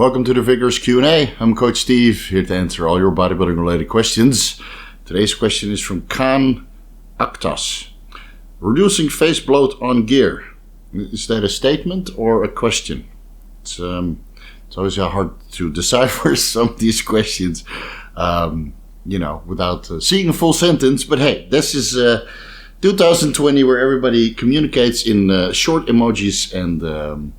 Welcome to the Vigorous Q&A. I'm Coach Steve, here to answer all your bodybuilding related questions. Today's question is from Khan Aktas. Reducing face bloat on gear. Is that a statement or a question? It's always hard to decipher some of these questions, without seeing a full sentence. But hey, this is 2020 where everybody communicates in short emojis and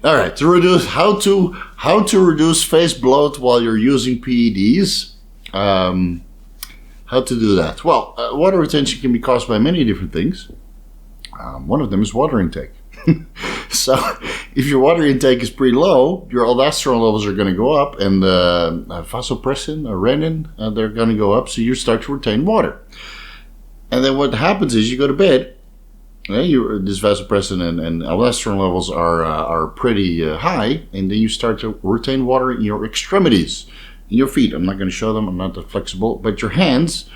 all right. To reduce how to reduce face bloat while you're using PEDs. How to do that? Well, water retention can be caused by many different things. One of them is water intake. So, if your water intake is pretty low, your aldosterone levels are going to go up, and vasopressin or renin, they're going to go up. So you start to retain water. And then what happens is you go to bed. This vasopressin and aldosterone levels are pretty high, and then you start to retain water in your extremities, in your feet. I'm not going to show them, I'm not that flexible, but your hands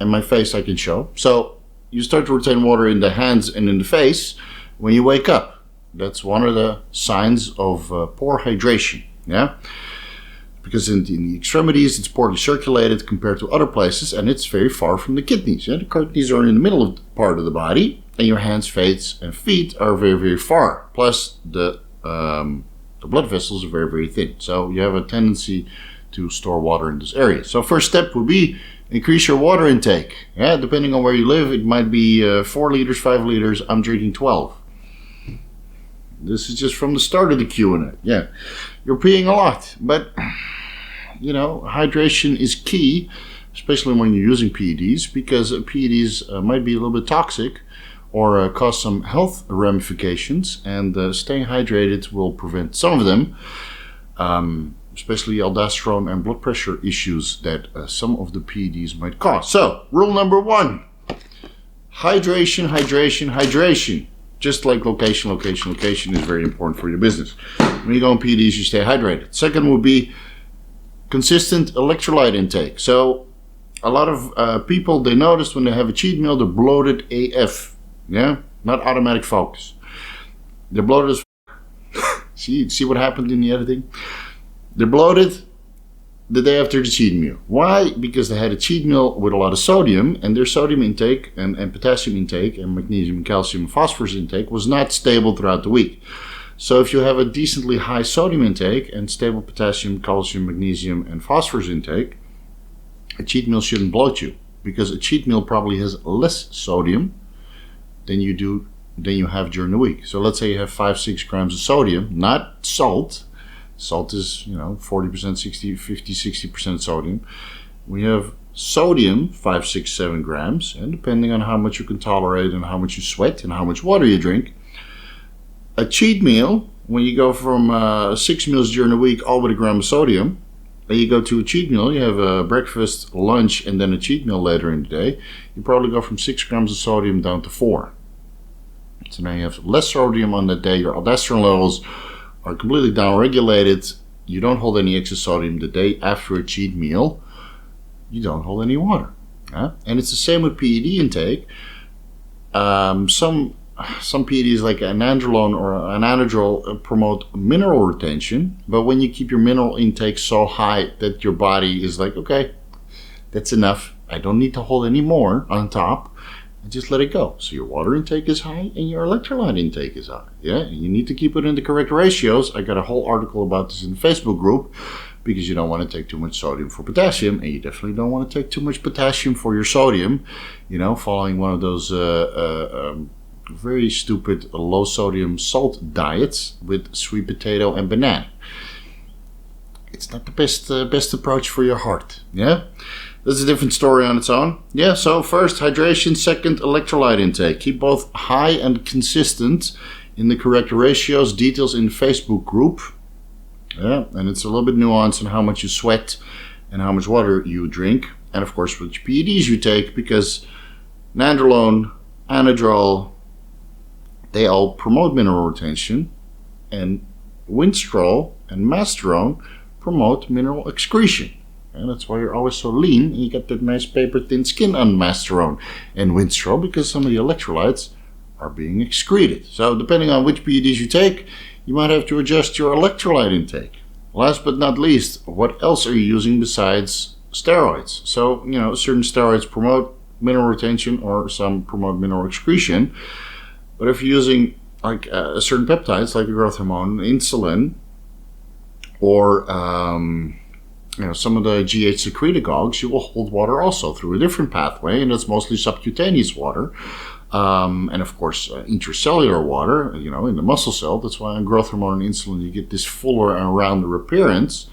and my face I can show. So you start to retain water in the hands and in the face when you wake up. That's one of the signs of poor hydration, because in the extremities it's poorly circulated compared to other places, and it's very far from the kidneys. The kidneys are in the middle of the part of the body, and your hands, face, and feet are very, very far. Plus, the blood vessels are very, very thin. So you have a tendency to store water in this area. So first step would be increase your water intake. Depending on where you live, it might be 4 liters, 5 liters. I'm drinking 12. This is just from the start of the Q&A. You're peeing a lot, but hydration is key, especially when you're using PEDs, because PEDs might be a little bit toxic or cause some health ramifications, and staying hydrated will prevent some of them, especially aldosterone and blood pressure issues that some of the PEDs might cause. So, rule number 1, hydration, hydration, hydration. Just like location is very important for your business. When you go on PEDs, you stay hydrated. Second would be consistent electrolyte intake. So, a lot of people, they notice when they have a cheat meal, they're bloated AF. Not automatic focus. They're bloated as see what happened in the editing? They're bloated the day after the cheat meal. Why? Because they had a cheat meal with a lot of sodium, and their sodium intake and potassium intake and magnesium, calcium, and phosphorus intake was not stable throughout the week. So if you have a decently high sodium intake and stable potassium, calcium, magnesium, and phosphorus intake, a cheat meal shouldn't bloat you, because a cheat meal probably has less sodium than you have during the week. So let's say you have 5-6 grams of sodium, not salt. Salt is 40%, 50-60% sodium. When you have sodium, 5, 6, 7 grams, and depending on how much you can tolerate and how much you sweat and how much water you drink, a cheat meal, when you go from 6 meals during the week all with a gram of sodium, and you go to a cheat meal, you have a breakfast, lunch, and then a cheat meal later in the day, you probably go from 6 grams of sodium down to 4. So now you have less sodium on that day. Your aldosterone levels are completely down-regulated. You don't hold any excess sodium the day after a cheat meal. You don't hold any water. And it's the same with PED intake. Some PEDs like anandrolone or anadrol promote mineral retention, but when you keep your mineral intake so high that your body is like, okay, that's enough. I don't need to hold any more on top. And just let it go. So your water intake is high and your electrolyte intake is high. You need to keep it in the correct ratios. I got a whole article about this in the Facebook group, because you don't want to take too much sodium for potassium, and you definitely don't want to take too much potassium for your sodium, following one of those very stupid low sodium salt diets with sweet potato and banana. It's not the best approach for your heart. That's a different story on its own. So first hydration, second electrolyte intake. Keep both high and consistent in the correct ratios. Details in the Facebook group. And it's a little bit nuanced on how much you sweat and how much water you drink, and of course which PEDs you take, because nandrolone, anadrol, they all promote mineral retention, and winstrol and masterone promote mineral excretion. And that's why you're always so lean, and you get that nice paper thin skin on masterone and winstrol, because some of the electrolytes are being excreted. So depending on which PEDs you take, You might have to adjust your electrolyte intake. Last but not least, what else are you using besides steroids? So, you know, certain steroids promote mineral retention or some promote mineral excretion. But if you're using like certain peptides like the growth hormone, insulin, or you know, some of the GH secretagogues, you will hold water also through a different pathway, and that's mostly subcutaneous water. And of course, intracellular water, you know, in the muscle cell. That's why on growth hormone and insulin you get this fuller and rounder appearance.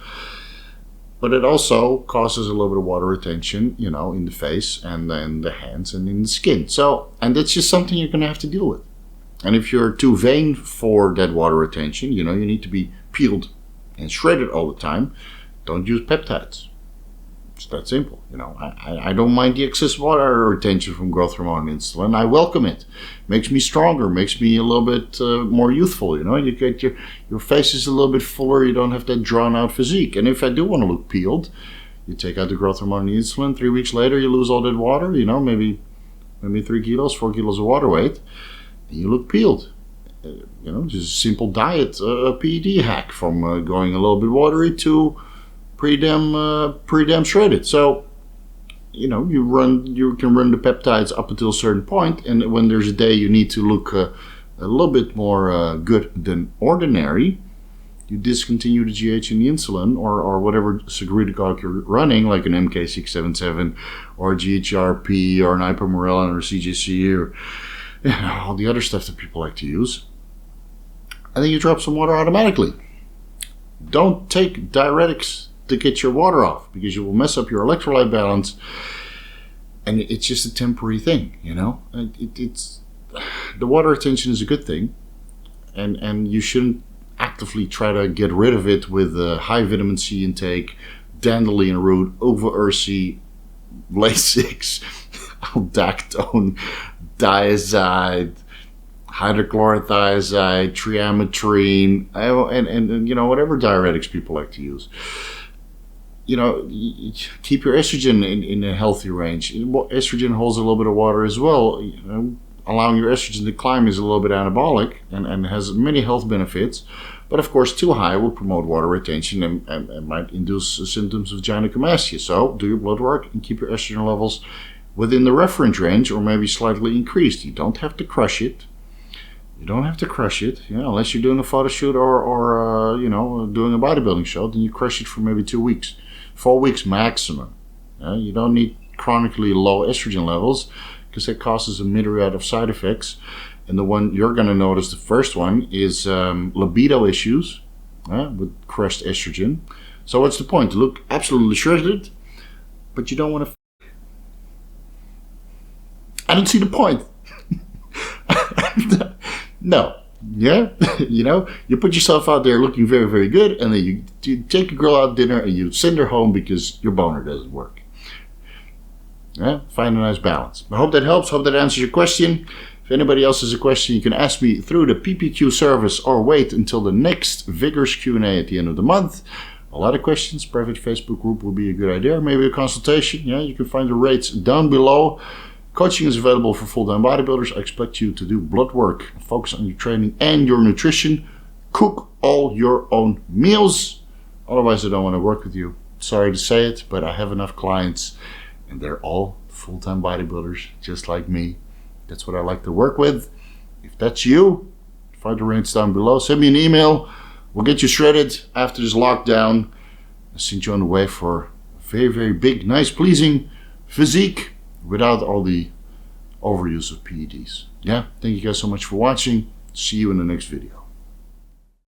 But it also causes a little bit of water retention, you know, in the face and then the hands and in the skin. So, and that's just something you're going to have to deal with. And if you're too vain for that water retention, you know, you need to be peeled and shredded all the time. Don't use peptides. It's that simple. You know, I don't mind the excess water retention from growth hormone and insulin. I welcome it. Makes me stronger. Makes me a little bit more youthful. You know, you get your face is a little bit fuller. You don't have that drawn out physique. And if I do want to look peeled, you take out the growth hormone and insulin. 3 weeks later, you lose all that water. You know, maybe 3 kilos, 4 kilos of water weight, and you look peeled. You know, just a simple diet, a PED hack from going a little bit watery to pretty damn shredded. So, you know, you can run the peptides up until a certain point, and when there's a day you need to look a little bit more good than ordinary, you discontinue the GH and the insulin or whatever secretagogue you're running, like an MK677 or a GHRP or an ipamorelin or CJC or, you know, all the other stuff that people like to use. And then you drop some water automatically. Don't take diuretics to get your water off, because you will mess up your electrolyte balance, and it's just a temporary thing, you know. It's the water retention is a good thing, and you shouldn't actively try to get rid of it with high vitamin C intake, dandelion root, uva ursi, Lasix, aldactone, diazide, hydrochlorothiazide, triametrine, and you know, whatever diuretics people like to use. You know, keep your estrogen in a healthy range. Estrogen holds a little bit of water as well. You know, allowing your estrogen to climb is a little bit anabolic and has many health benefits. But of course, too high will promote water retention and might induce symptoms of gynecomastia. So do your blood work and keep your estrogen levels within the reference range, or maybe slightly increased. You don't have to crush it. You don't have to crush it, you know, unless you're doing a photo shoot or you know, doing a bodybuilding show. Then you crush it for maybe 2 weeks. 4 weeks maximum. You don't need chronically low estrogen levels, because that causes a myriad of side effects. And the one you're going to notice, the first one, is libido issues with crushed estrogen. So what's the point? To look absolutely shredded, but you don't want to. I don't see the point. No. Yeah, you know, you put yourself out there looking very, very good, and then you take a girl out to dinner and you send her home because your boner doesn't work. Yeah, find a nice balance. I hope that helps. Hope that answers your question. If anybody else has a question, you can ask me through the PPQ service or wait until the next Vigorous Q&A at the end of the month. A lot of questions. Private Facebook group would be a good idea. Maybe a consultation. Yeah, you can find the rates down below. Coaching is available for full-time bodybuilders. I expect you to do blood work, focus on your training and your nutrition. Cook all your own meals. Otherwise, I don't want to work with you. Sorry to say it, but I have enough clients, and they're all full-time bodybuilders, just like me. That's what I like to work with. If that's you, find the rates down below. Send me an email. We'll get you shredded after this lockdown. I'll send you on the way for a very, very big, nice, pleasing physique, without all the overuse of PEDs. Yeah, thank you guys so much for watching. See you in the next video.